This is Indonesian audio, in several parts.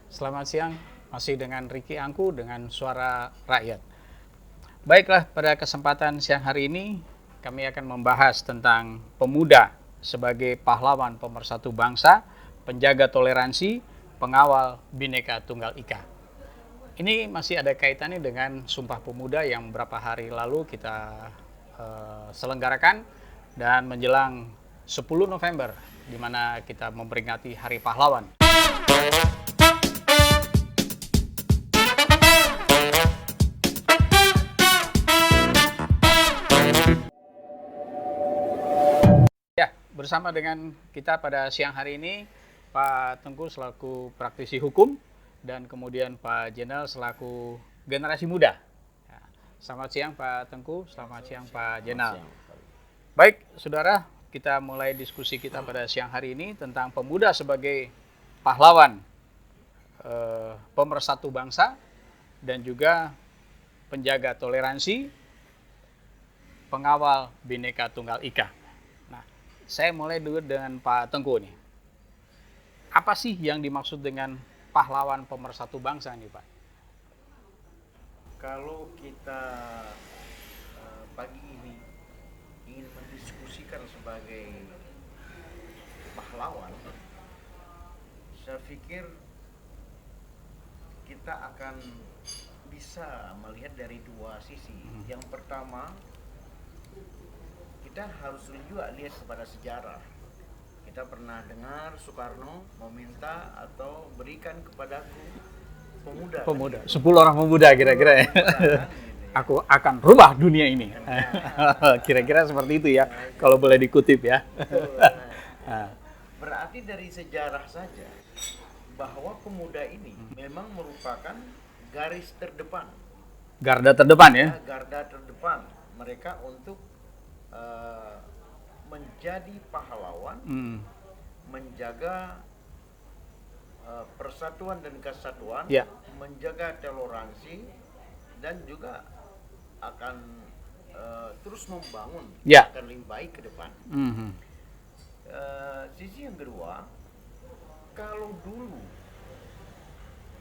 Selamat siang, masih dengan Ricky Angku dengan Suara Rakyat. Baiklah, pada kesempatan siang hari ini kami akan membahas tentang pemuda sebagai pahlawan pemersatu bangsa, penjaga toleransi, pengawal Bhinneka Tunggal Ika. Ini masih ada kaitannya dengan Sumpah Pemuda yang beberapa hari lalu kita selenggarakan dan menjelang 10 November di mana kita memperingati Hari Pahlawan. Ya, bersama dengan kita pada siang hari ini Pak Tengku selaku praktisi hukum dan kemudian Pak Jenal selaku generasi muda. Ya, selamat siang Pak Tengku, selamat siang Pak Jenal. Baik, saudara, kita mulai diskusi kita pada siang hari ini tentang pemuda sebagai pahlawan pemersatu bangsa dan juga penjaga toleransi, pengawal Bhinneka Tunggal Ika. Nah, saya mulai dulu dengan Pak Tengku nih. Apa sih yang dimaksud dengan pahlawan pemersatu bangsa nih Pak? Kalau kita pagi ini ingin mendiskusikan sebagai pahlawan, saya pikir kita akan bisa melihat dari dua sisi. Yang pertama, kita harus juga lihat kepada sejarah. Kita pernah dengar Soekarno meminta atau berikan kepadaku pemuda. Pemuda, 10 orang pemuda kira-kira ya. Aku akan rubah dunia ini. Kira-kira seperti itu ya, kalau boleh dikutip ya. Berarti dari sejarah saja bahwa pemuda ini memang merupakan garis terdepan. Garda terdepan ya. Garda terdepan mereka untuk menjadi pahlawan, menjaga persatuan dan kesatuan, Ya. menjaga toleransi, dan juga akan terus membangun, Ya. akan lebih baik ke depan. Sisi yang kedua, kalau dulu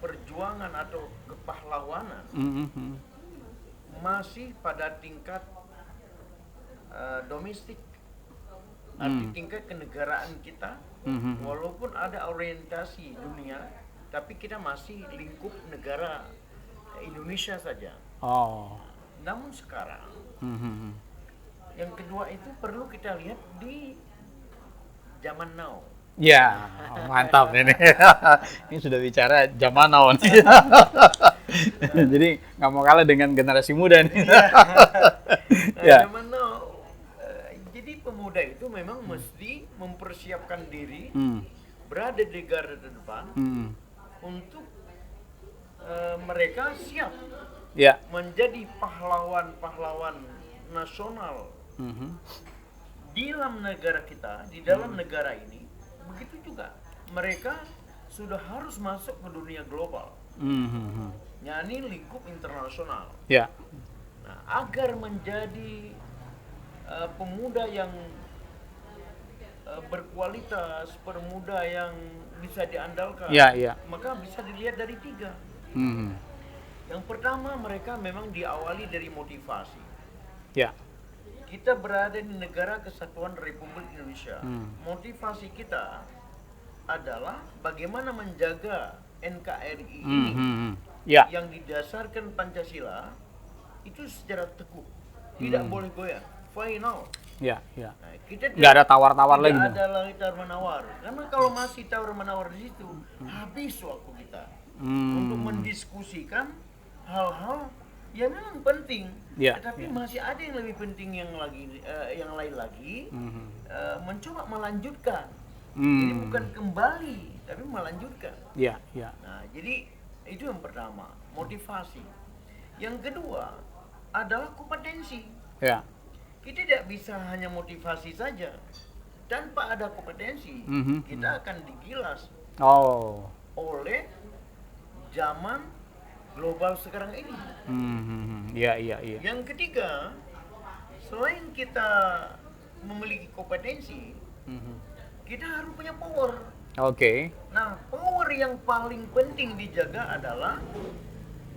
perjuangan atau kepahlawanan masih pada tingkat domestik, arti tingkat kenegaraan kita, walaupun ada orientasi dunia, tapi kita masih lingkup negara Indonesia saja. Oh. Namun sekarang, yang kedua itu perlu kita lihat di zaman now. Ya, mantap ini. Ini sudah bicara zaman now nih. Jadi nggak mau kalah dengan generasi muda nih. Ya. Zaman now, jadi pemuda itu memang mesti mempersiapkan diri, berada di garda terdepan untuk mereka siap Ya. menjadi pahlawan-pahlawan nasional di dalam negara kita, di dalam negara ini. Begitu juga mereka sudah harus masuk ke dunia global, yakni lingkup internasional. Ya. Nah, agar menjadi pemuda yang berkualitas, pemuda yang bisa diandalkan, Ya. maka bisa dilihat dari tiga. Yang pertama, mereka memang diawali dari motivasi. Ya. Kita berada di negara kesatuan Republik Indonesia. Motivasi kita adalah bagaimana menjaga NKRI ini Ya. yang didasarkan Pancasila itu secara teguh, tidak boleh goyah, final. Ya. Nah, kita Nggak ada tawar-tawar lagi. tidak ada lagi tawar-menawar, karena kalau masih tawar-menawar di situ, habis waktu kita untuk mendiskusikan hal-hal yang memang penting, Ya, tetapi ya. masih ada yang lebih penting yang lain lagi, mencoba melanjutkan. Jadi bukan kembali, tapi melanjutkan. Ya. Nah, jadi itu yang pertama, motivasi. Yang kedua adalah kompetensi. Ya. Kita tidak bisa hanya motivasi saja. Tanpa ada kompetensi, kita akan digilas Oh. oleh zaman global sekarang ini. Ya. Yang ketiga, selain kita memiliki kompetensi, kita harus punya power. Oke. Nah, power yang paling penting dijaga adalah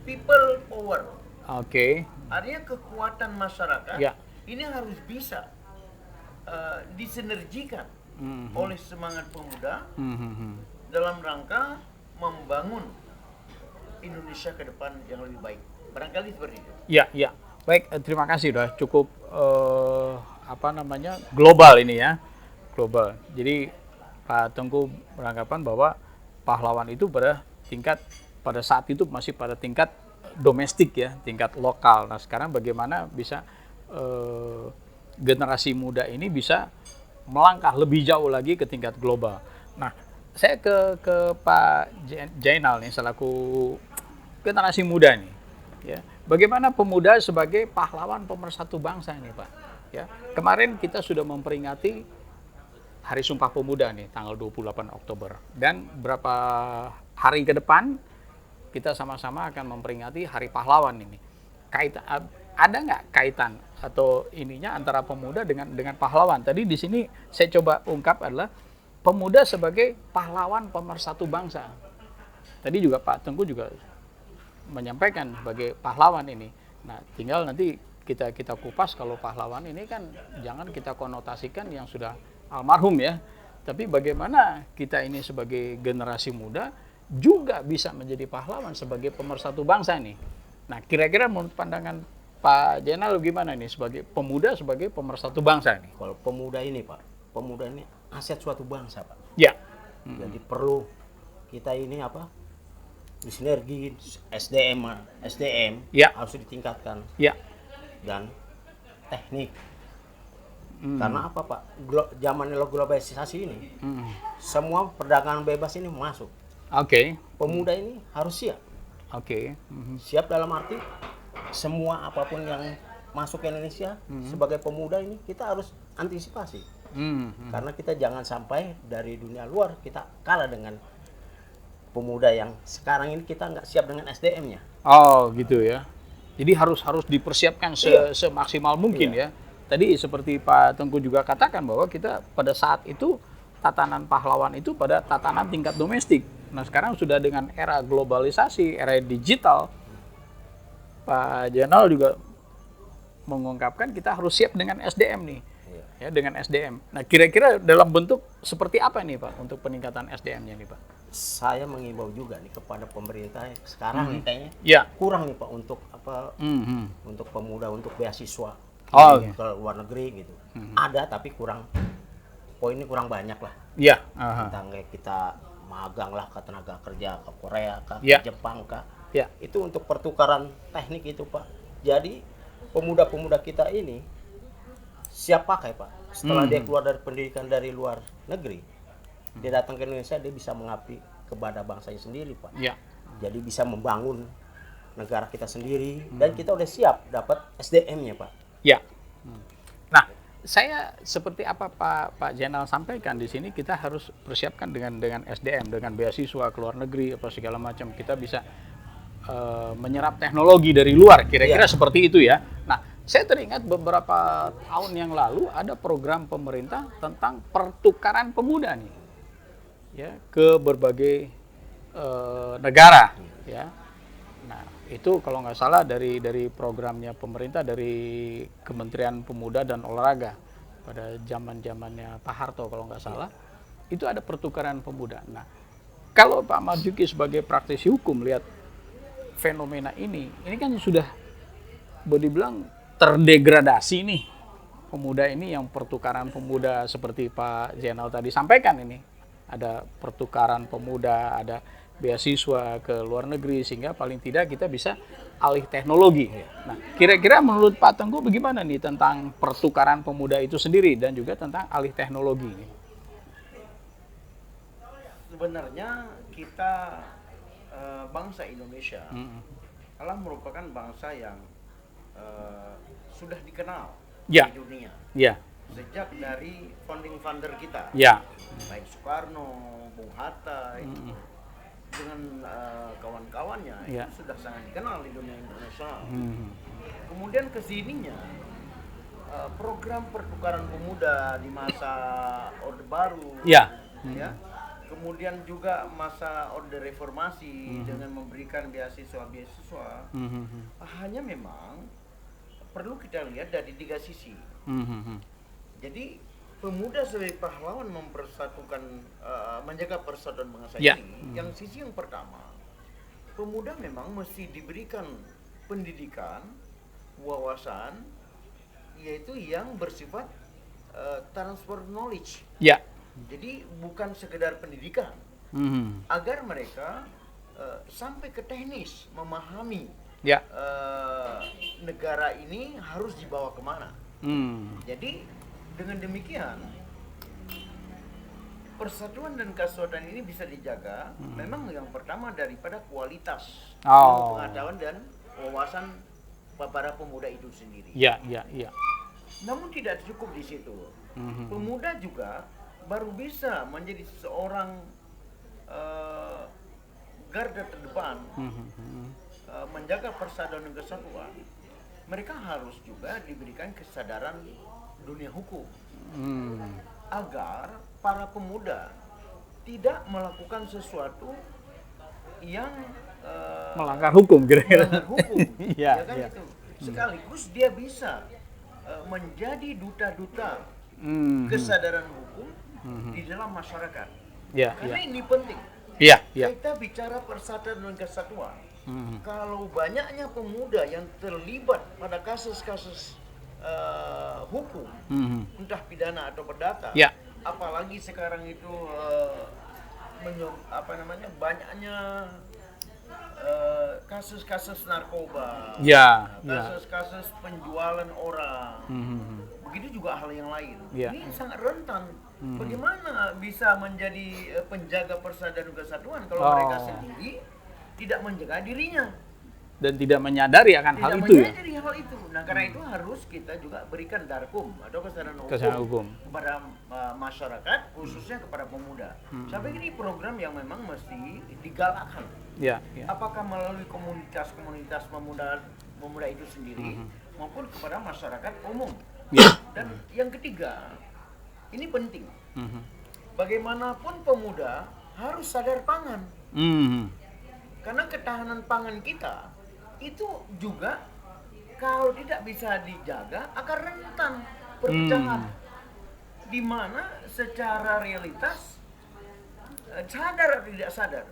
people power. Oke. Artinya kekuatan masyarakat Ya. ini harus bisa disinergikan oleh semangat pemuda dalam rangka membangun Indonesia ke depan yang lebih baik. Barangkali seperti itu. Ya, ya. Baik, terima kasih udah cukup global ini ya. Global. Jadi Pak Tengku beranggapan bahwa pahlawan itu pada saat itu masih pada tingkat domestik ya, tingkat lokal. Nah, sekarang bagaimana bisa generasi muda ini bisa melangkah lebih jauh lagi ke tingkat global. Nah, saya ke Pak Jainal nih selaku generasi muda nih. Ya, bagaimana pemuda sebagai pahlawan pemersatu bangsa ini, Pak? Ya, kemarin kita sudah memperingati Hari Sumpah Pemuda nih, tanggal 28 Oktober. Dan beberapa hari ke depan kita sama-sama akan memperingati Hari Pahlawan ini. Ada nggak kaitan atau ininya antara pemuda dengan pahlawan? Tadi di sini saya coba ungkap adalah pemuda sebagai pahlawan pemersatu bangsa. Tadi juga Pak Tengku juga menyampaikan sebagai pahlawan ini. Nah, tinggal nanti kita kupas kalau pahlawan ini kan jangan kita konotasikan yang sudah almarhum ya. Tapi bagaimana kita ini sebagai generasi muda juga bisa menjadi pahlawan sebagai pemersatu bangsa ini. Nah, kira-kira menurut pandangan Pak Jainal gimana nih sebagai pemuda sebagai pemersatu bangsa ini? Kalau pemuda ini Pak, pemuda ini aset suatu bangsa Pak. Ya. Jadi perlu kita ini sinergi SDM Ya. harus ditingkatkan Ya. dan teknik. Karena apa Pak? Zaman globalisasi ini, semua perdagangan bebas ini masuk. Oke. Pemuda ini harus siap. Oke. Siap dalam arti semua apapun yang masuk ke Indonesia sebagai pemuda ini kita harus antisipasi. Karena kita jangan sampai dari dunia luar kita kalah dengan pemuda yang sekarang ini kita nggak siap dengan SDM-nya. Oh, gitu ya. Jadi harus dipersiapkan semaksimal mungkin ya. Tadi seperti Pak Tengku juga katakan bahwa kita pada saat itu tatanan pahlawan itu pada tatanan tingkat domestik. Nah, sekarang sudah dengan era globalisasi, era digital, Pak Jainal juga mengungkapkan kita harus siap dengan SDM nih. Ya, dengan SDM. Nah, kira-kira dalam bentuk seperti apa nih Pak untuk peningkatan SDM-nya nih Pak? Saya mengimbau juga nih kepada pemerintah sekarang nih kayaknya Ya. kurang nih Pak untuk untuk pemuda untuk beasiswa ke luar negeri gitu. Ada tapi kurang, poinnya kurang banyak lah. Ya. Tentang kayak kita magang lah ke tenaga kerja ke Korea ke Jepang kah. Ya. Itu untuk pertukaran teknik itu Pak. Jadi pemuda-pemuda kita ini siap pakai Pak. Setelah dia keluar dari pendidikan dari luar negeri, dia datang ke Indonesia, dia bisa mengabdi kepada bangsanya sendiri Pak. Ya. Jadi bisa membangun negara kita sendiri dan kita udah siap dapat SDM-nya Pak. Ya. Nah, saya seperti apa Pak Jainal sampaikan di sini kita harus persiapkan dengan SDM, dengan beasiswa ke luar negeri apa segala macam. Kita bisa menyerap teknologi dari luar, kira-kira seperti itu ya. Nah, saya teringat beberapa tahun yang lalu ada program pemerintah tentang pertukaran pemuda nih, ya, ke berbagai negara, ya. Nah, itu kalau nggak salah dari programnya pemerintah dari Kementerian Pemuda dan Olahraga pada zamannya Pak Harto kalau nggak salah, itu ada pertukaran pemuda. Nah, kalau Pak Marzuki sebagai praktisi hukum lihat fenomena ini kan sudah boleh dibilang terdegradasi nih pemuda ini, yang pertukaran pemuda seperti Pak Jainal tadi sampaikan ini. Ada pertukaran pemuda, ada beasiswa ke luar negeri sehingga paling tidak kita bisa alih teknologi. Nah, kira-kira menurut Pak Tengku bagaimana nih tentang pertukaran pemuda itu sendiri dan juga tentang alih teknologi ini? Sebenarnya kita bangsa Indonesia adalah merupakan bangsa yang sudah dikenal di dunia. Ya. Sejak dari founding father kita, baik Soekarno, Bung Hatta, itu dengan kawan-kawannya itu sudah sangat dikenal di dunia internasional. Kemudian kesininya program pertukaran pemuda di masa Orde Baru, kemudian juga masa Orde Reformasi dengan memberikan beasiswa-beasiswa. Hanya memang perlu kita lihat dari tiga sisi. Jadi pemuda sebagai pahlawan mempersatukan, menjaga persatuan bangsa ini. Yang sisi yang pertama, pemuda memang mesti diberikan pendidikan, wawasan, yaitu yang bersifat transfer knowledge. Ya. Jadi bukan sekedar pendidikan, agar mereka sampai ke teknis memahami negara ini harus dibawa kemana. Jadi dengan demikian persatuan dan kesatuan ini bisa dijaga. Memang yang pertama daripada kualitas pengetahuan dan wawasan para pemuda itu sendiri. Ya. Namun tidak cukup di situ. Pemuda juga baru bisa menjadi seorang garda terdepan menjaga persatuan dan kesatuan. Mereka harus juga diberikan kesadaran dunia hukum agar para pemuda tidak melakukan sesuatu yang melanggar hukum kira-kira. melanggar hukum. Ya, kan ya. itu. Sekaligus dia bisa menjadi duta-duta kesadaran hukum di dalam masyarakat. Karena ini penting. Kita bicara persatuan dan kesatuan. Kalau banyaknya pemuda yang terlibat pada kasus-kasus hukum, entah pidana atau perdata, apalagi sekarang itu banyaknya kasus-kasus narkoba, kasus-kasus penjualan orang, begitu juga hal yang lain. Ini sangat rentan. Bagaimana bisa menjadi penjaga persatuan dan kesatuan kalau mereka sendiri tidak menjaga dirinya dan tidak menyadari akan hal itu ya? Nah, karena itu harus kita juga berikan darkum atau kesadaran hukum kepada masyarakat, khususnya kepada pemuda. Saya pikir ini program yang memang mesti digalakkan. Apakah melalui komunitas-komunitas pemuda itu sendiri maupun kepada masyarakat umum. Dan yang ketiga, ini penting. Bagaimanapun pemuda harus sadar pangan. Karena ketahanan pangan kita itu juga kalau tidak bisa dijaga akan rentan perpecahan. Di mana secara realitas sadar atau tidak sadar,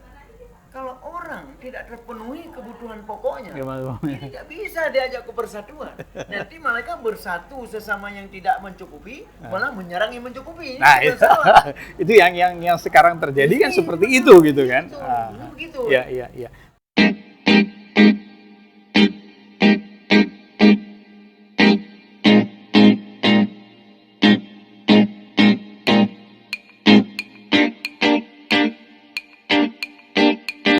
kalau orang tidak terpenuhi kebutuhan pokoknya, tidak bisa diajak ke persatuan. Nanti mereka bersatu sesama yang tidak mencukupi, malah menyerang yang mencukupi. Nah, itu yang sekarang terjadi kan seperti itu gitu kan. Begitu. Iya.